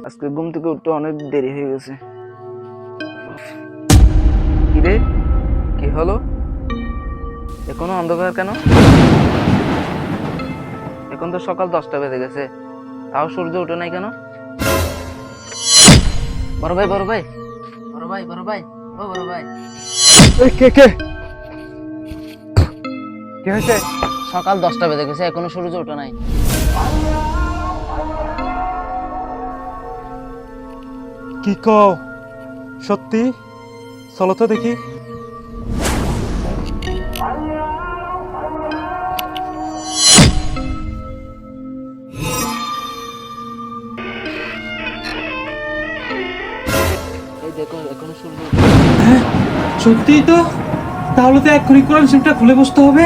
আজকে ঘুম থেকে উঠতে অনেক দেরি হয়ে গেছে। কিরে, কি হলো? এখনো অন্ধকার কেন? এখন তো সকাল 10টা বেজে গেছে, তাও সূর্য উঠে নাই কেন? বড় ভাই, বড় ভাই, বড় ভাই, বড় ভাই, ও বড় ভাই, কে কে কি হয়েছে? সকাল 10টা বেজে গেছে, এখনো সূর্য উঠে নাই। কি কও? সত্যি? চলো তো দেখি। এই দেখো, এখনো সূর্য সত্যিই তো। তাহলে তো এক্ষুনি কোরআন শরীফটা খুলে বসতে হবে।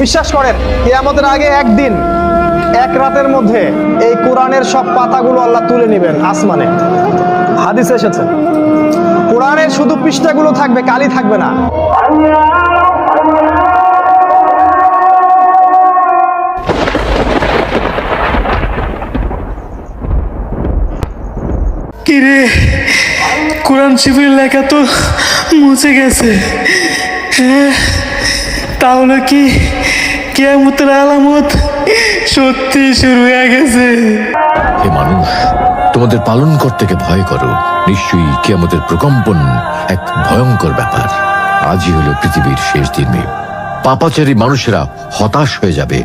বিশ্বাস করেন, কিয়ামতের আগে একদিন এক রাতের মধ্যে এই কোরআনের সব পাতাগুলো আল্লাহ তুলে নেবেন আসমানে। হাদিস এসেছে, কোরআনের শুধু পৃষ্ঠাগুলো থাকবে, কালি থাকবে না। কিরে, কোরআন শরীফের লেখা তো মুছে গেছে। হ্যাঁ, তাহলে কি কিয়ামতের আলামত সত্যি শুরু হয়ে গেছে? হে মানুষ, তোমাদের পালনকর্তাকে ভয় করো। নিশ্চয়ই কিয়ামতের প্রকম্পন এক ভয়ঙ্কর ব্যাপার। আজই হলো পৃথিবীর শেষ দিন। পাপাচারী মানুষেরা হতাশ হয়ে যাবে,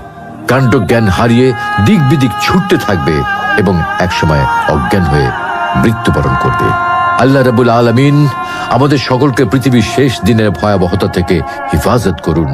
কাণ্ডজ্ঞান হারিয়ে দিক বিদিক ছুটতে থাকবে এবং একসময় অজ্ঞান হয়ে মৃত্যুবরণ করবে। আল্লাহ রাব্বুল আলামিন আমাদের সকলকে পৃথিবীর শেষ দিনের ভয়াবহতা থেকে হেফাজত করুন।